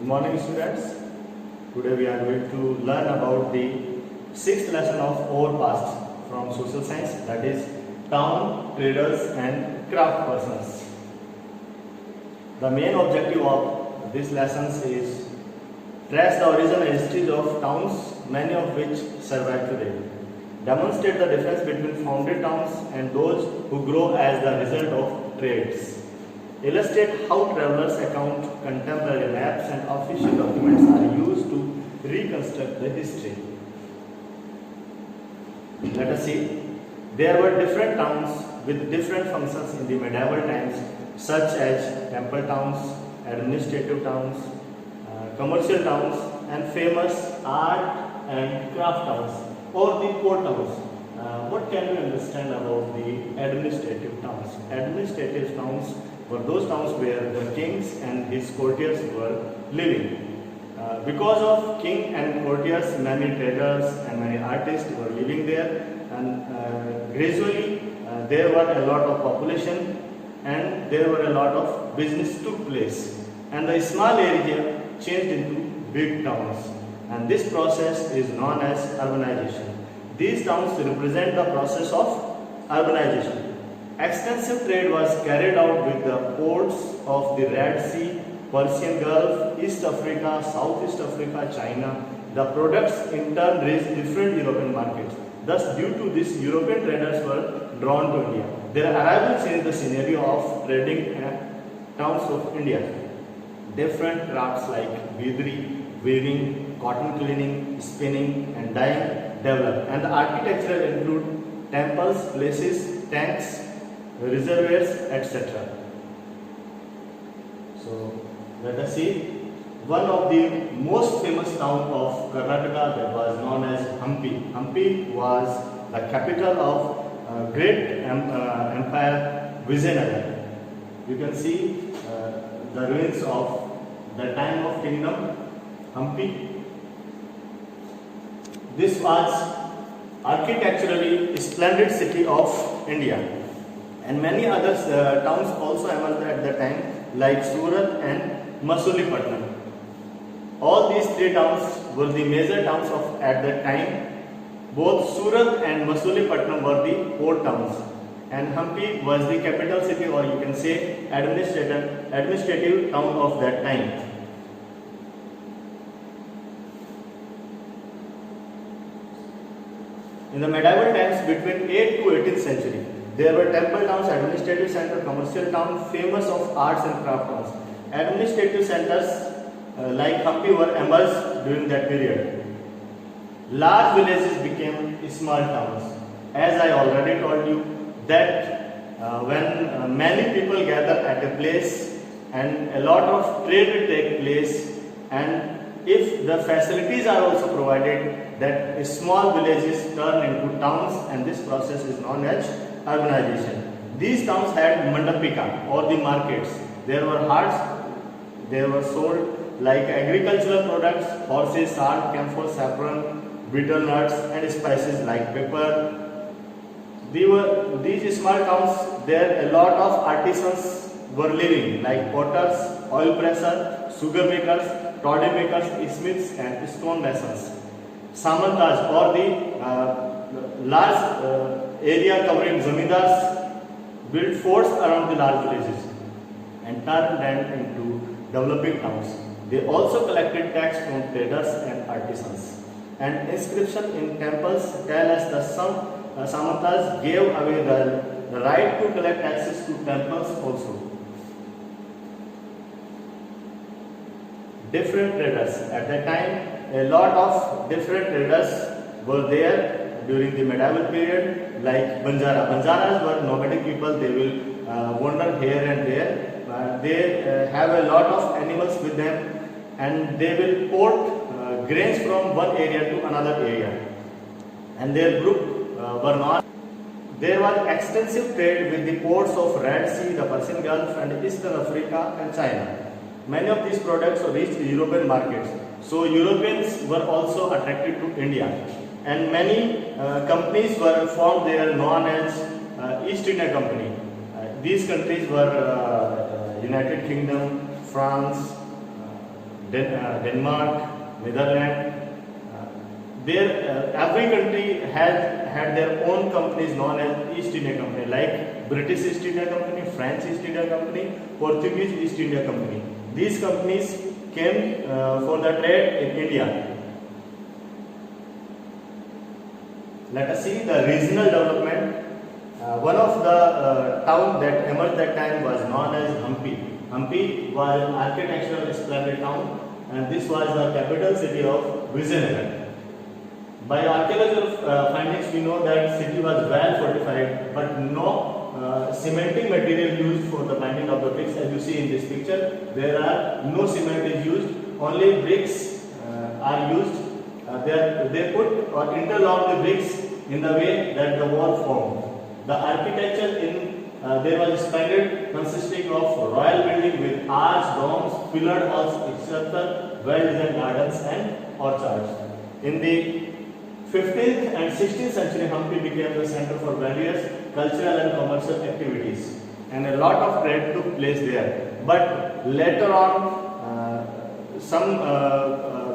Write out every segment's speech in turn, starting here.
Good morning, students. Today we are going to learn about the sixth lesson of our past from social science, that is town, traders and craft persons. The main objective of this lesson is trace the origin and history of towns, many of which survive today. Demonstrate the difference between founded towns and those who grow as the result of trades. Illustrate how travelers' account, contemporary maps and official documents are used to reconstruct the history. Let us see. There were different towns with different functions in the medieval times, such as temple towns, administrative towns, commercial towns and famous art and craft towns or the port towns. What can we understand about the administrative towns? Administrative towns were those towns where the kings and his courtiers were living. Because of king and courtiers, many traders and many artists were living there, and gradually there were a lot of population and there were a lot of business took place, and the small area changed into big towns, and this process is known as urbanization. These towns represent the process of urbanization. Extensive trade was carried out with the ports of the Red Sea, Persian Gulf, East Africa, Southeast Africa, China. The products in turn reached different European markets. Thus, due to this, European traders were drawn to India. Their arrival changed the scenario of trading towns of India. Different crafts like beadery, weaving, cotton cleaning, spinning and dyeing developed, and the architecture include temples, places, tanks, reservoirs, etc. So let us see. One of the most famous town of Karnataka that was known as Hampi. Hampi was the capital of great empire Vijayanagar. You can see the ruins of the time of kingdom Hampi. This was architecturally splendid city of India, and many other towns also emerged at the time, like Surat and Masulipatam. All these three towns were the major towns of at that time. Both Surat and Masulipatam were the port towns, and Hampi was the capital city, or you can say administrative town of that time. In the medieval times between 8th to 18th century, there were temple towns, administrative center, commercial town, famous of arts and craft towns. Administrative centers like Hampi were emerged during that period. Large villages became small towns. As I already told you that when many people gather at a place and a lot of trade will take place, and if the facilities are also provided, that small villages turn into towns, and this process is known as urbanization. These towns had mandapika or the markets. There were haats, they were sold like agricultural products, horses, salt, camphor, saffron, betel nuts and spices like pepper. These small towns, there a lot of artisans were living, like potters, oil pressers, sugar makers, toddy makers, smiths and stone masons. Samantas or the large area covering zamindars built forts around the large villages and turned them into developing towns. They also collected tax from traders and artisans. And inscription in temples tell us that some Samantas gave away the right to collect taxes to temples also. Different traders. At that time, a lot of different traders were there during the medieval period, like Banjara. Banjaras were nomadic people. They will wander here and there. They have a lot of animals with them, and they will port grains from one area to another area. And their group were not. There was extensive trade with the ports of Red Sea, the Persian Gulf, and Eastern Africa and China. Many of these products reached European markets. So Europeans were also attracted to India, and many companies were formed there known as East India Company. These countries were United Kingdom, France, Denmark, Netherlands. Every country had their own companies known as East India Company, like British East India Company, French East India Company, Portuguese East India Company. These companies came for the trade in India. Let us see the regional development. One of the town that emerged that time was known as Hampi. Hampi was an architectural splendid town, and this was the capital city of Vijayanagar. By archaeological findings, we know that city was well fortified, but no cementing material used for the binding of the bricks. As you see in this picture, there are no cement is used. Only bricks are used. They put or interlock the bricks in the way that the wall formed. The architecture in there was splendid, consisting of royal building with arch, domes, pillared halls, etc., well-designed gardens and orchards. In the 15th and 16th century, Hampi became the center for various cultural and commercial activities, and a lot of trade took place there. But later on,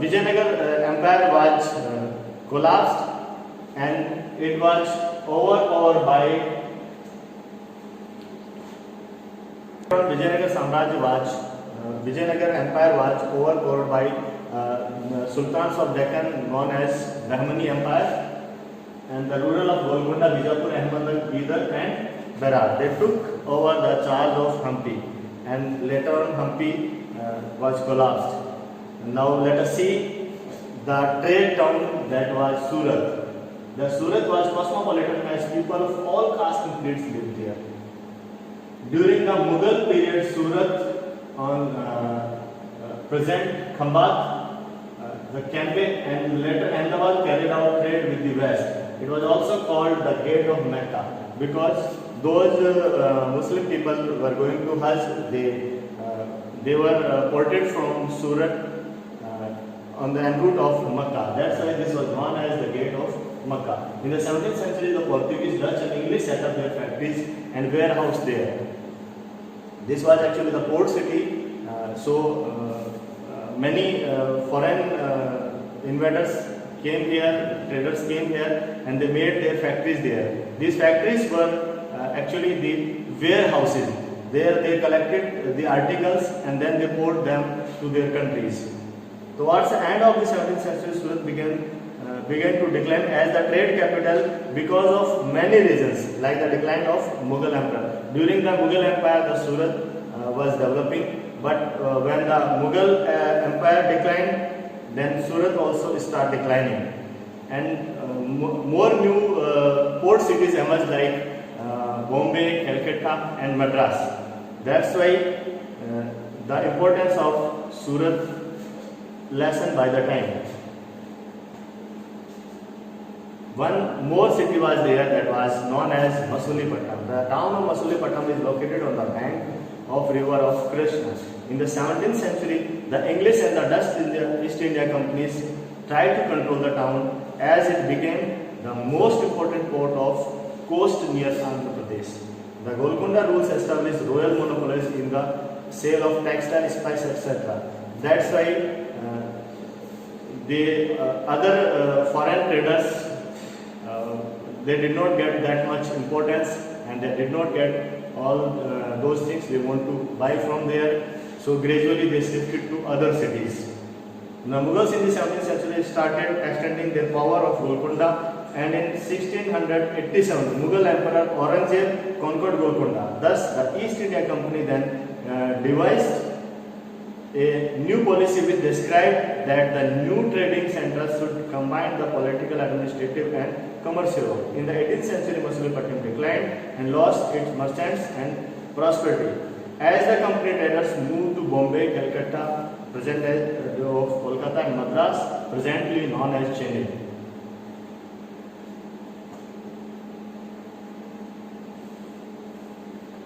Vijayanagar Empire was collapsed, and it was overpowered by Vijayanagar Empire was overpowered by Sultans of Deccan known as Bahmani Empire, and the ruler of Golconda, Bijapur, Ahmedabad, Bidar and Berar. They took over the charge of Hampi, and later on Hampi was collapsed. Now let us see the trade town that was Surat. The Surat was cosmopolitan as people of all castes and creeds lived there. During the Mughal period, Surat on present Khambat, the Cambe and later Ahmedabad carried out trade with the West. It was also called the Gate of Mecca because those Muslim people were going to Hajj. They were ported from Surat on the en route of Mecca. That's why this was known as the Gate of Mecca. In the 17th century, the Portuguese, Dutch and English set up their factories and warehouse there. This was actually the port city, many foreign invaders came here, traders came here, and they made their factories there. These factories were actually the warehouses. There they collected the articles and then they poured them to their countries. Towards the end of the 17th century, Surat began to decline as the trade capital because of many reasons, like the decline of Mughal Emperor. During the Mughal Empire, the Surat was developing. But when the Mughal Empire declined, then Surat also started declining, and more new port cities emerged like Bombay, Calcutta, and Madras. That's why the importance of Surat lessened by the time. One more city was there that was known as Masulipatam. The town of Masulipatam is located on the bank of river of Krishna. In the 17th century, the English and the Dutch East India companies tried to control the town as it became the most important port of coast near Andhra Pradesh. The Golconda rules established royal monopolies in the sale of textile, spice, etc. That's why the other foreign traders they did not get that much importance, and they did not get all those things they want to buy from there. So gradually they shifted to other cities. The Mughals in the 17th century started extending their power of Golconda, and in 1687 the Mughal Emperor Aurangzeb conquered Golconda. Thus the East India Company then devised a new policy which described that the new trading centers should combine the political, administrative and commercial role. In the 18th century, Masulipatam declined and lost its merchants and prosperity. As the company traders moved to Bombay, Calcutta, present as of Kolkata and Madras, presently known as Chennai.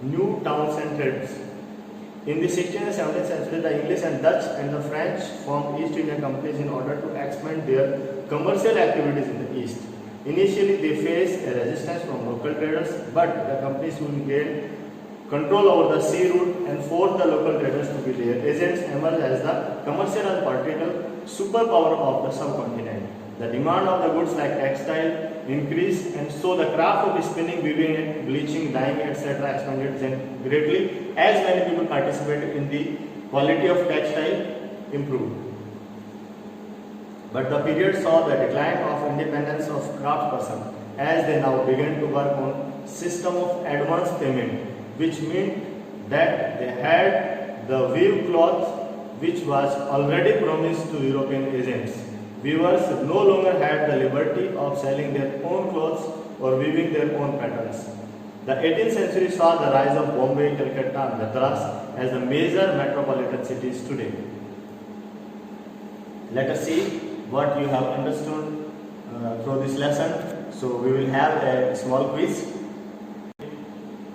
New towns and trades. In the 16th and 17th century, the English and Dutch and the French formed East India companies in order to expand their commercial activities in the East. Initially, they faced a resistance from local traders, but the companies soon gained control over the sea route, and forced the local traders to be their agents, emerged as the commercial and political superpower of the subcontinent. The demand of the goods like textile increased, and so the craft of spinning, weaving, bleaching, dyeing, etc. expanded greatly as many people participated in the quality of textile improved. But the period saw the decline of independence of craftspersons as they now began to work on system of advance payment, which meant that they had the weave cloth which was already promised to European agents. Weavers no longer had the liberty of selling their own clothes or weaving their own patterns. The 18th century saw the rise of Bombay, Calcutta, and Madras as the major metropolitan cities today. Let us see what you have understood through this lesson. So we will have a small quiz.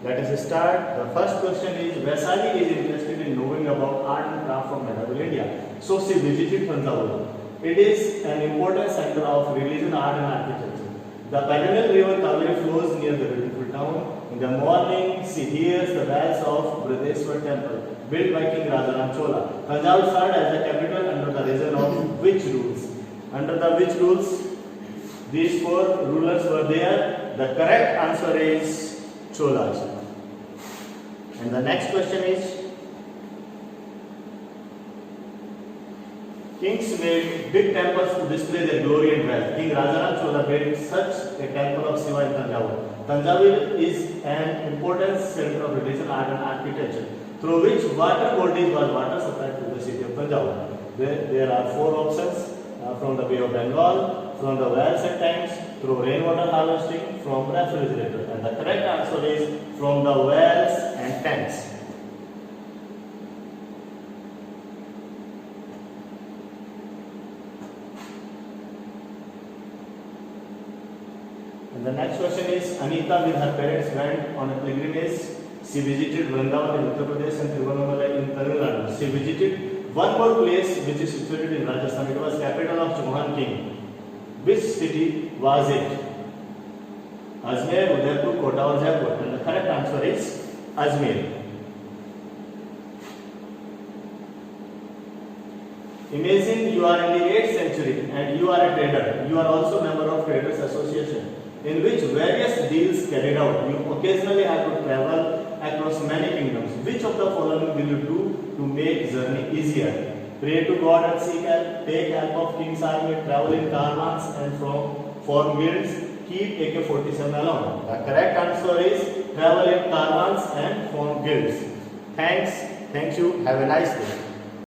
Let us start. The first question is, Vaisali is interested in knowing about art and craft from medieval India. So she visited Tanjavur. It is an important center of religion, art and architecture. The perennial river Kaveri flows near the beautiful town. In the morning, she hears the bells of Brideshwar temple, built by King Rajaram Chola. Tanjavur served as the capital under the region of which rules? Under the which rules? These four rulers were there. The correct answer is Cholas. And the next question is, kings made big temples to display their glory and wealth. King Rajaram Chola built such a temple of Shiva in Tanjavur. Tanjavur is an important center of religion, art and architecture, through which water bodies was water supplied to the city of Tanjavur. There are four options, from the Bay of Bengal, from the wells and tanks, through rainwater harvesting, from refrigerator. And the correct answer is from the wells and tanks. And the next question is, Anita with her parents went on a pilgrimage. She visited Vrindavan in Uttar Pradesh and Tiruvannamalai in Tamil Nadu. She visited one more place which is situated in Rajasthan. It was capital of Chauhan king. Which city was it? Ajmer, Udaipur, Kota or Jaipur? And the correct answer is Ajmer. Imagine you are in the 8th century and you are a trader. You are also a member of Traders Association, in which various deals carried out. You occasionally have to travel across many kingdoms. Which of the following will you do to make journey easier? Pray to God and seek help, take help of King's army, travel in caravans and form guilds, keep AK-47 along. The correct answer is travel in caravans and form guilds. Thank you. Have a nice day.